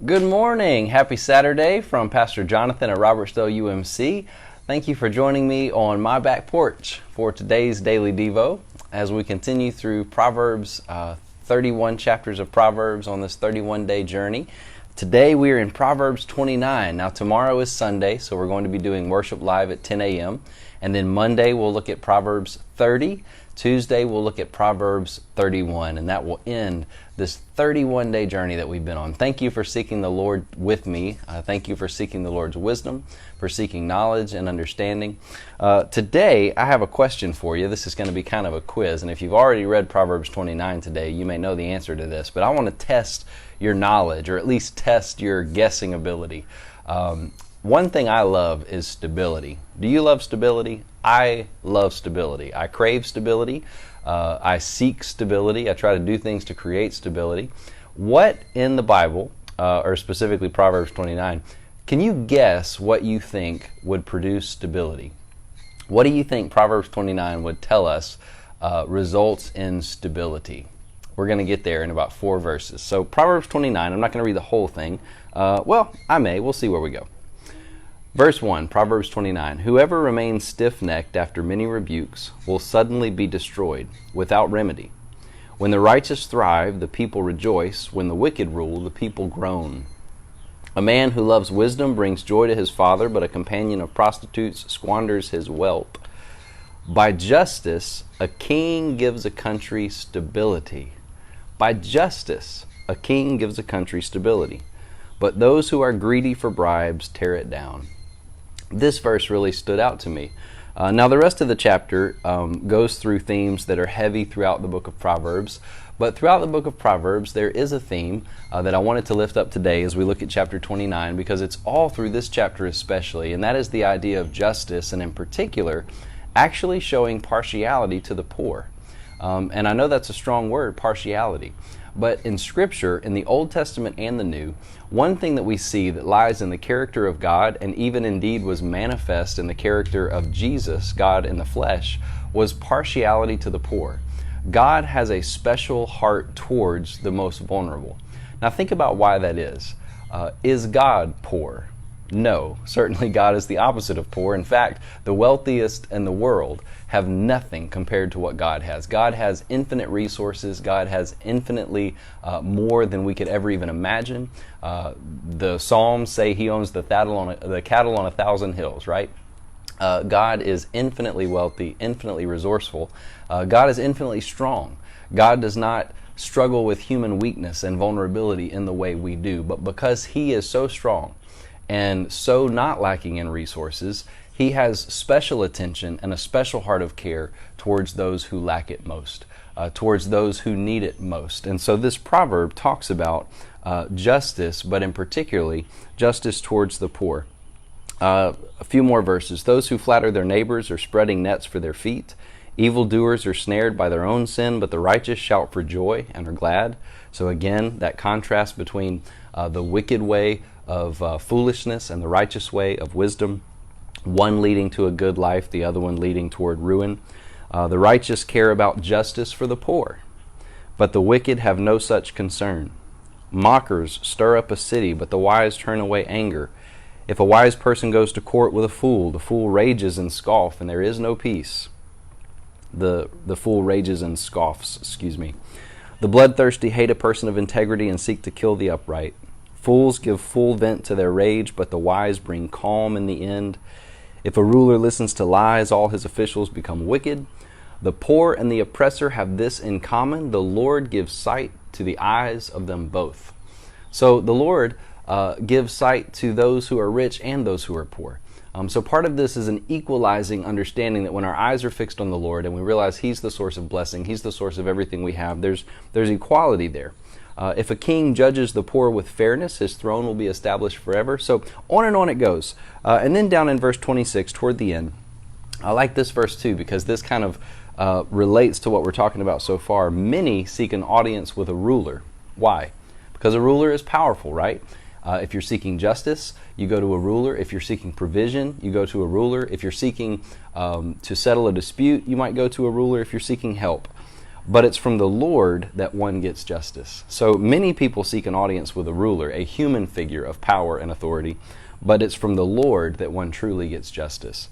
Good morning. Happy Saturday from Pastor Jonathan at Robertsdale UMC. Thank you for joining me on my back porch for today's daily Devo as we continue through Proverbs, 31 chapters of Proverbs on this 31-day journey. Today we are in Proverbs 29. Now tomorrow is Sunday, so we're going to be doing worship live at 10 a.m. And then Monday we'll look at Proverbs 30. Tuesday we'll look at Proverbs 31, and that will end this 31-day journey that we've been on. Thank you for seeking the Lord with me. Thank you for seeking the Lord's wisdom, for seeking knowledge and understanding. Today I have a question for you. This is going to be kind of a quiz, and if you've already read Proverbs 29 today, you may know the answer to this, but I want to test your knowledge, or at least test your guessing ability. One thing I love is stability. Do you love stability? I love stability. I crave stability. I seek stability. I try to do things to create stability. What in the Bible, or specifically Proverbs 29, can you guess what you think would produce stability? What do you think Proverbs 29 would tell us results in stability? We're going to get there in about 4 verses. So Proverbs 29, I'm not going to read the whole thing. Well, I may. We'll see where we go. Verse 1, Proverbs 29, whoever remains stiff-necked after many rebukes will suddenly be destroyed, without remedy. When the righteous thrive, the people rejoice. When the wicked rule, the people groan. A man who loves wisdom brings joy to his father, but a companion of prostitutes squanders his wealth. By justice, a king gives a country stability. By justice, a king gives a country stability. But those who are greedy for bribes tear it down. This verse really stood out to me. Now the rest of the chapter goes through themes that are heavy throughout the book of Proverbs, but throughout the book of Proverbs there is a theme that I wanted to lift up today as we look at chapter 29, because it's all through this chapter especially, and that is the idea of justice, and in particular actually showing partiality to the poor. And I know that's a strong word, partiality. But in Scripture, in the Old Testament and the New, one thing that we see that lies in the character of God, and even indeed was manifest in the character of Jesus, God in the flesh, was partiality to the poor. God has a special heart towards the most vulnerable. Now think about why that is. Is God poor? No, certainly God is the opposite of poor. In fact, the wealthiest in the world have nothing compared to what God has. God has infinite resources. God has infinitely more than we could ever even imagine. The Psalms say He owns the cattle on 1,000 hills, right? God is infinitely wealthy, infinitely resourceful. God is infinitely strong. God does not struggle with human weakness and vulnerability in the way we do. But because He is so strong and so not lacking in resources, He has special attention and a special heart of care towards those who lack it most, towards those who need it most. And so this proverb talks about justice, but in particularly justice towards the poor. A few more verses. Those who flatter their neighbors are spreading nets for their feet. Evildoers are snared by their own sin, but the righteous shout for joy and are glad. So again, that contrast between the wicked way of foolishness and the righteous way of wisdom, one leading to a good life, the other one leading toward ruin. The righteous care about justice for the poor, but the wicked have no such concern. Mockers stir up a city, but the wise turn away anger. If a wise person goes to court with a fool, the fool rages and scoffs, and there is no peace. The fool rages and scoffs, The bloodthirsty hate a person of integrity and seek to kill the upright. Fools give full vent to their rage, but the wise bring calm in the end. If a ruler listens to lies, all his officials become wicked. The poor and the oppressor have this in common: the Lord gives sight to the eyes of them both. So the Lord gives sight to those who are rich and those who are poor. So part of this is an equalizing understanding that when our eyes are fixed on the Lord and we realize He's the source of blessing, He's the source of everything we have, there's equality there. If a king judges the poor with fairness, his throne will be established forever. So on it goes. And then down in verse 26, toward the end, I like this verse too, because this kind of relates to what we're talking about so far. Many seek an audience with a ruler. Why? Because a ruler is powerful, right? If you're seeking justice, you go to a ruler. If you're seeking provision, you go to a ruler. If you're seeking to settle a dispute, you might go to a ruler if you're seeking help. but it's from the Lord that one gets justice. So many people seek an audience with a ruler, a human figure of power and authority, but it's from the Lord that one truly gets justice.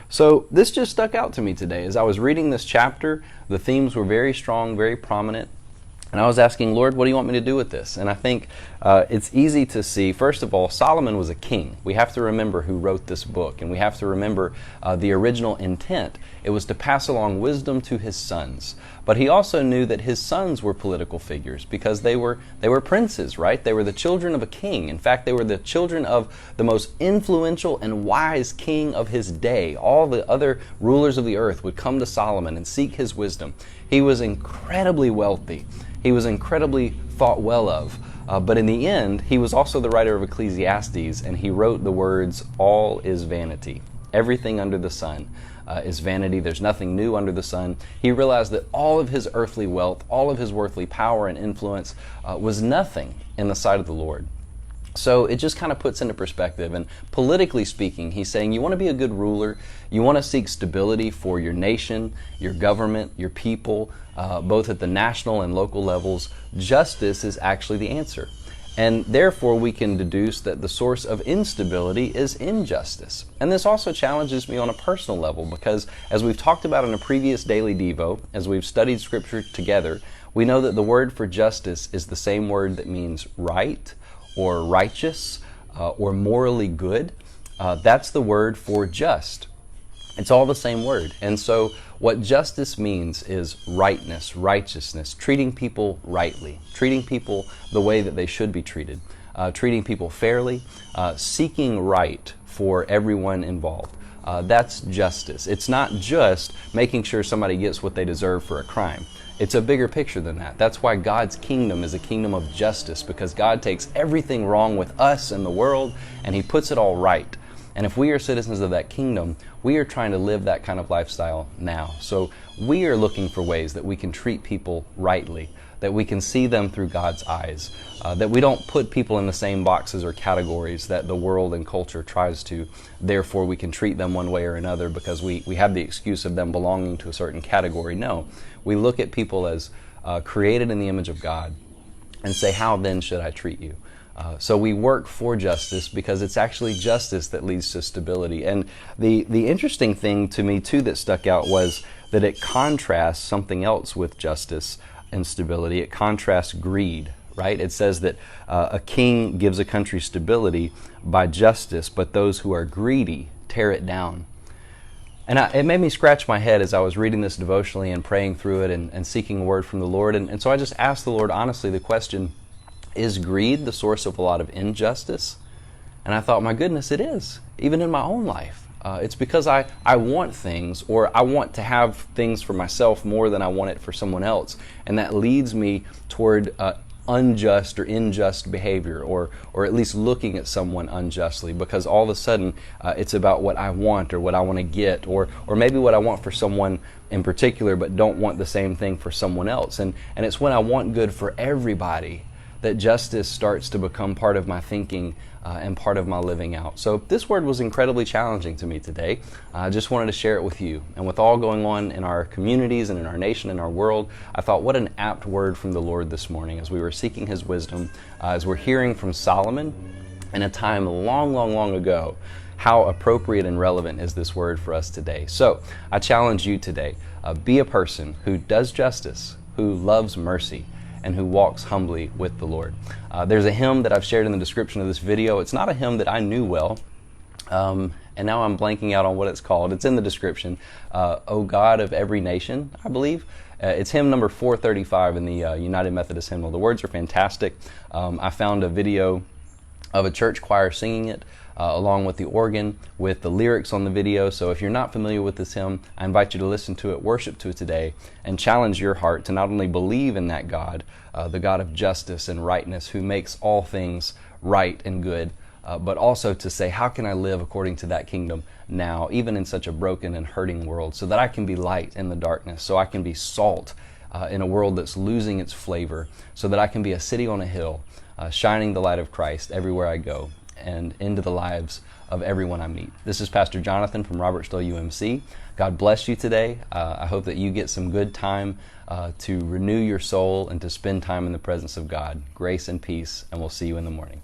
So this just stuck out to me today. As I was reading this chapter, the themes were very strong, very prominent. And I was asking, Lord, what do you want me to do with this? And I think it's easy to see, first of all, Solomon was a king. We have to remember who wrote this book, and we have to remember the original intent. It was to pass along wisdom to his sons. But he also knew that his sons were political figures because they were princes, right? They were the children of a king. In fact, they were the children of the most influential and wise king of his day. All the other rulers of the earth would come to Solomon and seek his wisdom. He was incredibly wealthy. He was incredibly thought well of. But in the end, he was also the writer of Ecclesiastes, and he wrote the words, "All is vanity." Everything under the sun is vanity. There's nothing new under the sun. He realized that all of his earthly wealth, all of his worldly power and influence was nothing in the sight of the Lord. So it just kind of puts into perspective. And politically speaking, he's saying you want to be a good ruler, you want to seek stability for your nation, your government, your people, both at the national and local levels. Justice is actually the answer. And therefore we can deduce that the source of instability is injustice. And this also challenges me on a personal level because as we've talked about in a previous daily Devo, as we've studied Scripture together, we know that the word for justice is the same word that means right, or righteous, or morally good. That's the word for just. It's all the same word. And so what justice means is rightness, righteousness, treating people rightly, treating people the way that they should be treated, treating people fairly, seeking right for everyone involved. That's justice. It's not just making sure somebody gets what they deserve for a crime. It's a bigger picture than that. That's why God's kingdom is a kingdom of justice, because God takes everything wrong with us and the world and He puts it all right. And if we are citizens of that kingdom, we are trying to live that kind of lifestyle now. So we are looking for ways that we can treat people rightly, that we can see them through God's eyes, that we don't put people in the same boxes or categories that the world and culture tries to. Therefore, we can treat them one way or another because we have the excuse of them belonging to a certain category. No, we look at people as created in the image of God and say, how then should I treat you? So we work for justice because it's actually justice that leads to stability. And the interesting thing to me too that stuck out was that it contrasts something else with justice and stability. It contrasts greed, right? It says that a king gives a country stability by justice, but those who are greedy tear it down. And it made me scratch my head as I was reading this devotionally and praying through it and seeking a word from the Lord. And so I just asked the Lord honestly the question, is greed the source of a lot of injustice? And I thought, my goodness, it is, even in my own life. It's because I want things, or I want to have things for myself more than I want it for someone else. And that leads me toward unjust or unjust behavior, or at least looking at someone unjustly, because all of a sudden it's about what I want or what I want to get, or maybe what I want for someone in particular, but don't want the same thing for someone else. And it's when I want good for everybody that justice starts to become part of my thinking and part of my living out. So this word was incredibly challenging to me today. I just wanted to share it with you. And with all going on in our communities and in our nation and our world, I thought what an apt word from the Lord this morning as we were seeking His wisdom, as we're hearing from Solomon in a time long, long, long ago. How appropriate and relevant is this word for us today? So I challenge you today, be a person who does justice, who loves mercy, and who walks humbly with the Lord. There's a hymn that I've shared in the description of this video. It's not a hymn that I knew well, and now I'm blanking out on what it's called. It's in the description. O God of Every Nation, I believe. It's hymn number 435 in the United Methodist Hymnal. The words are fantastic. I found a video of a church choir singing it, along with the organ, with the lyrics on the video. So if you're not familiar with this hymn, I invite you to listen to it, worship to it today, and challenge your heart to not only believe in that God, the God of justice and rightness, who makes all things right and good, but also to say, how can I live according to that kingdom now, even in such a broken and hurting world, so that I can be light in the darkness, so I can be salt in a world that's losing its flavor, so that I can be a city on a hill, shining the light of Christ everywhere I go. and into the lives of everyone I meet. This is Pastor Jonathan from Robertsdale UMC. God bless you today. I hope that you get some good time to renew your soul and to spend time in the presence of God. Grace and peace, and we'll see you in the morning.